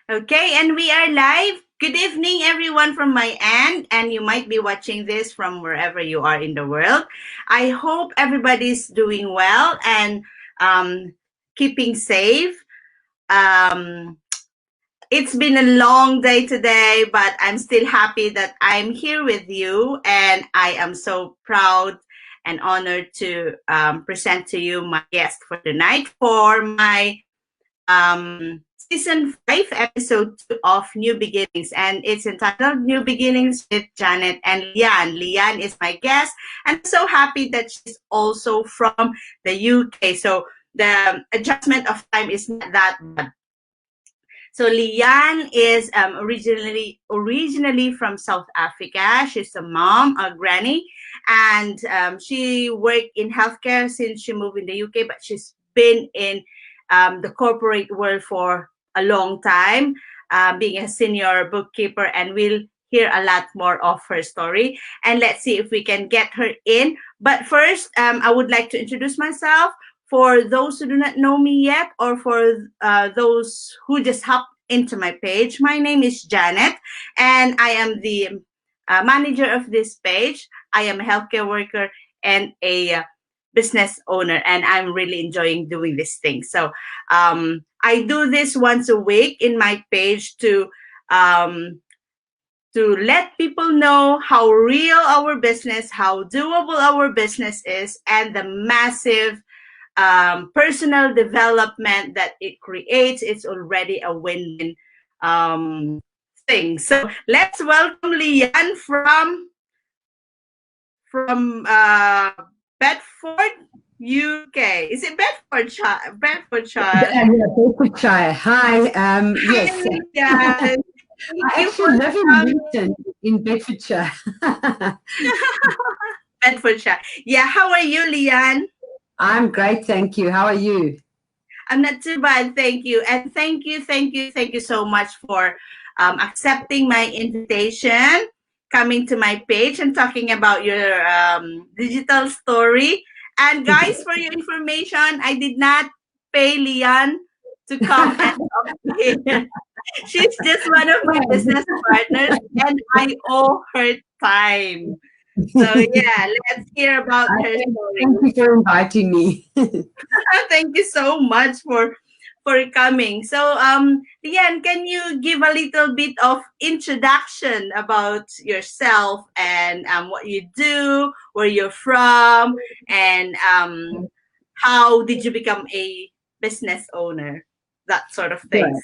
Okay, and we are live. Good evening, everyone, from my end. And you might be watching this from wherever you are in the world. I hope everybody's doing well and keeping safe. Um, it's been a long day today, but I'm still happy that I'm here with you. And I am so proud and honored to present to you my guest for tonight for my season 5, episode 2 of New Beginnings, and it's entitled New Beginnings with Jannette and Leanne. Leanne is my guest, and I'm so happy that she's also from the UK. So the adjustment of time is not that bad. So Leanne is originally from South Africa. She's a mom, a granny, and she worked in healthcare since she moved in the UK. But she's been in the corporate world for a long time, being a senior bookkeeper, and we'll hear a lot more of her story. And let's see if we can get her in. But first, I would like to introduce myself. For those who do not know me yet, or for those who just hopped into my page, my name is Jannette, and I am the manager of this page. I am a healthcare worker and a business owner, and I'm really enjoying doing this thing. So I do this once a week in my page to let people know how real our business, how doable our business is, and the massive personal development that it creates. It's already a win-win thing. So let's welcome Leanne from Bedford, UK. Is it Bedfordshire? Bedfordshire. Yeah, Bedfordshire. Hi. Yes. Hi, I actually live in Newton, in Bedfordshire. Bedfordshire. Yeah. How are you, Leanne? I'm great, thank you. How are you? I'm not too bad, thank you. And thank you so much for accepting my invitation, coming to my page and talking about your digital story. And guys, for your information, I did not pay Leanne to come and talk here. She's just one of my business partners, and I owe her time. So yeah, let's hear about her story. Thank you for inviting me. Thank you so much for coming. So Leanne, can you give a little bit of introduction about yourself and what you do, where you're from, and how did you become a business owner, that sort of things.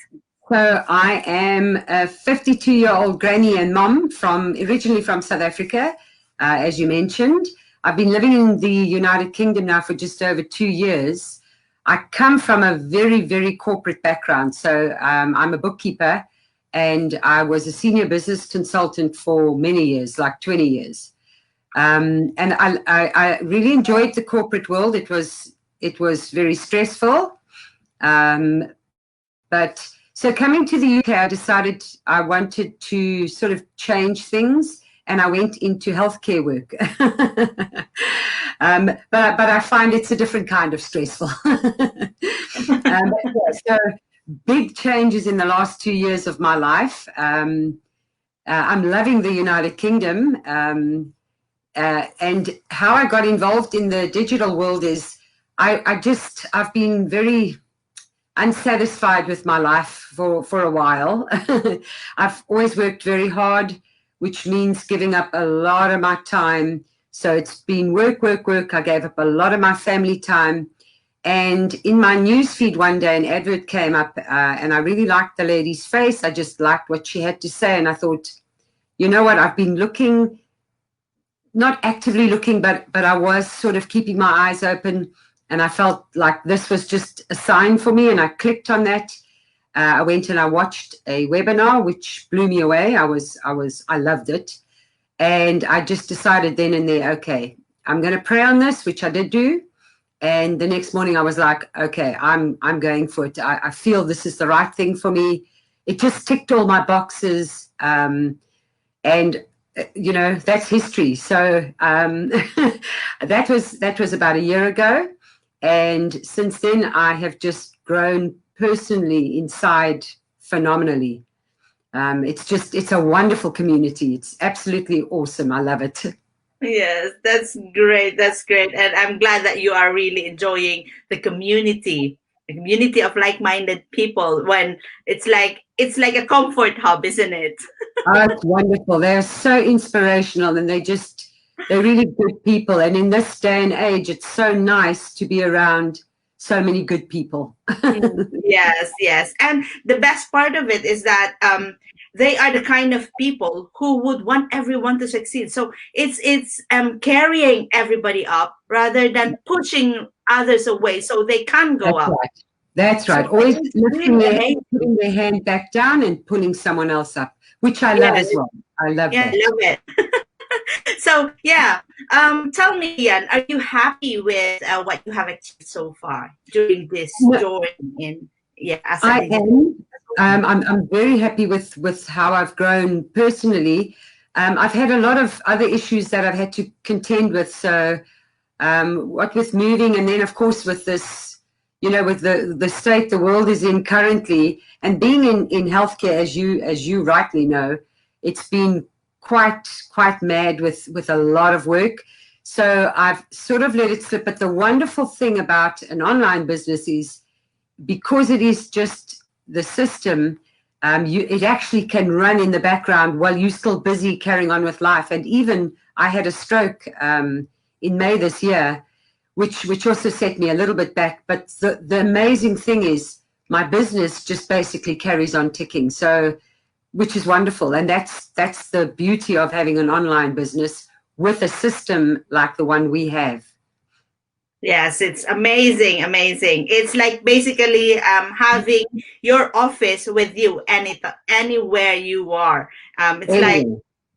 So I am a 52-year-old granny and mom originally from South Africa, as you mentioned. I've been living in the United Kingdom now for just over 2 years. I come from a very, very corporate background. So I'm a bookkeeper, and I was a senior business consultant for many years, like 20 years. And I really enjoyed the corporate world. It was very stressful. But so coming to the UK, I decided I wanted to sort of change things, and I went into healthcare work. But I find it's a different kind of stressful. So big changes in the last 2 years of my life. I'm loving the United Kingdom. And how I got involved in the digital world is I've been very unsatisfied with my life for a while. I've always worked very hard, which means giving up a lot of my time. So it's been work. I gave up a lot of my family time. And in my newsfeed one day, an advert came up, and I really liked the lady's face. I just liked what she had to say. And I thought, you know what, I've been looking, not actively looking, but I was sort of keeping my eyes open. And I felt like this was just a sign for me, and I clicked on that. I went and I watched a webinar, which blew me away. I loved it. And I just decided then and there, okay, I'm going to pray on this, which I did do. And the next morning I was like, okay, I'm going for it. I feel this is the right thing for me. It just ticked all my boxes. And that's history. So that was about a year ago. And since then, I have just grown personally inside phenomenally. It's a wonderful community. It's absolutely awesome. I love it. Yes, that's great. That's great. And I'm glad that you are really enjoying the community of like-minded people when it's like a comfort hub, isn't it? Oh, it's wonderful. They're so inspirational, and they're really good people. And in this day and age, it's so nice to be around so many good people. Yes, yes. And the best part of it is that they are the kind of people who would want everyone to succeed. So it's carrying everybody up rather than pushing others away so they can go That's up. right. That's right. So Always it's lifting really amazing. putting their hand back down and pulling someone else up, which I love as well. I love Yeah, that. I love it. So yeah, tell me, Ian, are you happy with what you have achieved so far during this journey in as a I digital? am. I'm very happy with how I've grown personally. I've had a lot of other issues that I've had to contend with. So, what with moving, and then of course with this, with the state the world is in currently, and being in healthcare, as you rightly know, it's been quite mad with a lot of work. So I've sort of let it slip. But the wonderful thing about an online business is, because it is just the system, it actually can run in the background while you're still busy carrying on with life. And even I had a stroke in May this year, which also set me a little bit back. But the amazing thing is my business just basically carries on ticking. So, which is wonderful. And that's the beauty of having an online business with a system like the one we have. Yes, it's amazing, amazing. It's like basically having your office with you anywhere you are. It's like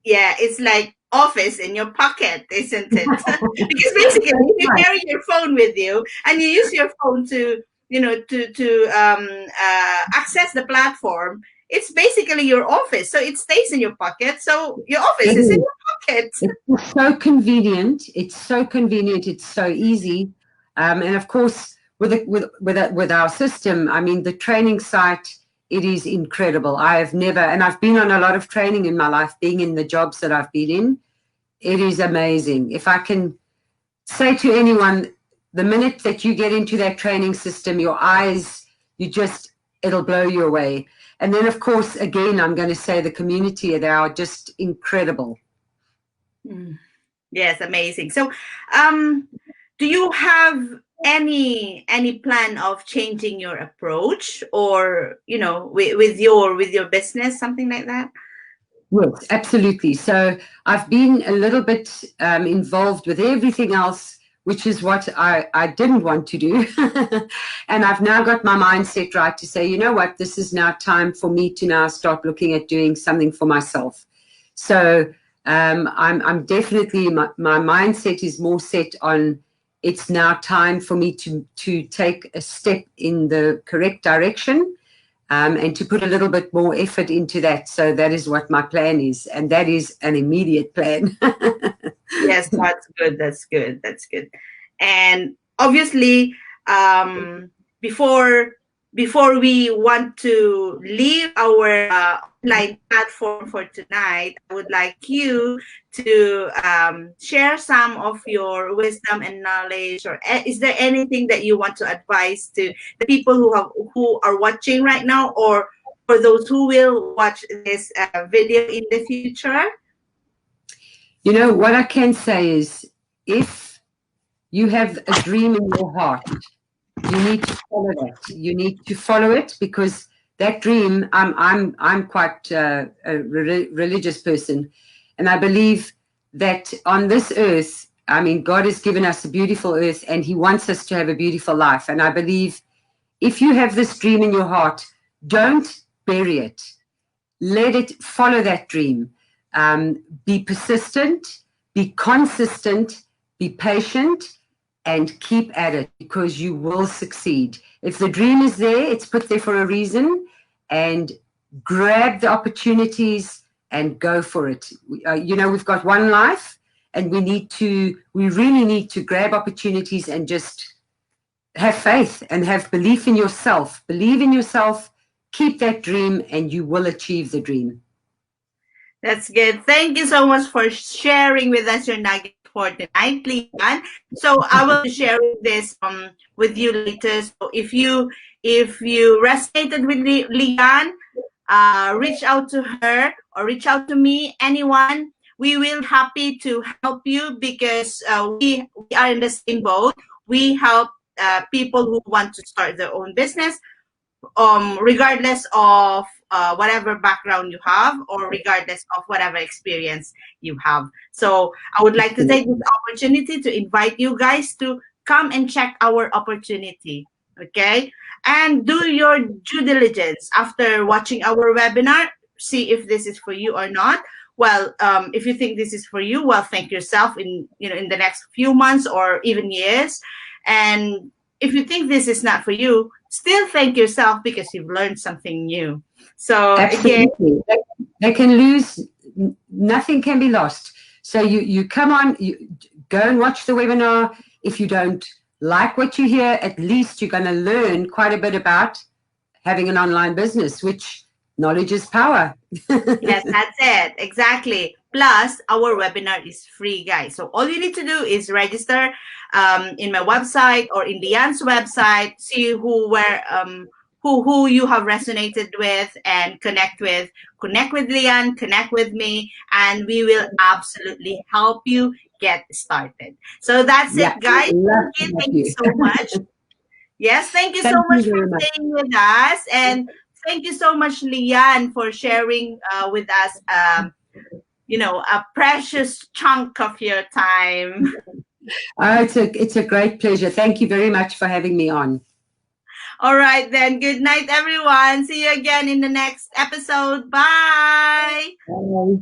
it's like office in your pocket, isn't it? Because basically, if you carry your phone with you and you use your phone to access the platform, it's basically your office. So it stays in your pocket. So your office is in your pocket. It's so convenient. It's so convenient. It's so easy. And of course, with our system, I mean, the training site, it is incredible. I've been on a lot of training in my life, being in the jobs that I've been in. It is amazing. If I can say to anyone, the minute that you get into that training system, your eyes, it'll blow you away. And then, of course, again, I'm going to say the community, they are just incredible. Yes, amazing. So, do you have any plan of changing your approach, or with your business, something like that? Yes, absolutely. So I've been a little bit involved with everything else, which is what I didn't want to do. And I've now got my mindset right to say, you know what, this is now time for me to now start looking at doing something for myself. So I'm definitely, my mindset is more set on, it's now time for me to take a step in the correct direction. And to put a little bit more effort into that. So that is what my plan is. And that is an immediate plan. Yes, that's good. That's good. That's good. And obviously, before we want to leave our online platform for tonight, I would like you to share some of your wisdom and knowledge, or is there anything that you want to advise to the people who are watching right now, or for those who will watch this video in the future? You know, what I can say is, if you have a dream in your heart, you need to follow that. You need to follow it, because that dream, I'm quite a religious person, and I believe that on this earth, I mean, God has given us a beautiful earth, and He wants us to have a beautiful life. And I believe if you have this dream in your heart, don't bury it. Let it follow that dream. Be persistent, be consistent, be patient, and keep at it, because you will succeed. If the dream is there, it's put there for a reason, and grab the opportunities and go for it. We've got one life, and we really need to grab opportunities and just have faith and have belief in yourself. Believe in yourself, keep that dream and you will achieve the dream. That's good. Thank you so much for sharing with us your nugget for tonight, Leanne. So I will be sharing this with you later. So if you resonated with Leanne, reach out to her or reach out to me, anyone. We will be happy to help you because we are in the same boat. We help people who want to start their own business, regardless of whatever background you have or regardless of whatever experience you have. So I would like to take this opportunity to invite you guys to come and check our opportunity, okay? And do your due diligence after watching our webinar. See if this is for you or not. Well, if you think this is for you, well, thank yourself in the next few months or even years. And if you think this is not for you, still thank yourself because you've learned something new. So Absolutely. again, They can lose, nothing can be lost. So you come on, you go and watch the webinar. If you don't like what you hear, at least you're going to learn quite a bit about having an online business, which knowledge is power. yes, that's it. Exactly. Plus, our webinar is free, guys. So all you need to do is register in my website or in Leanne's website, see who you have resonated with and connect with. Connect with Leanne, connect with me, and we will absolutely help you get started. So that's it, guys. Thank you so much. Yes, thank you so Thank much you for very much. staying with us. And thank you so much, Leanne, for sharing with us, a precious chunk of your time. Oh, it's a great pleasure. Thank you very much for having me on. All right, then. Good night, everyone. See you again in the next episode. Bye. Bye.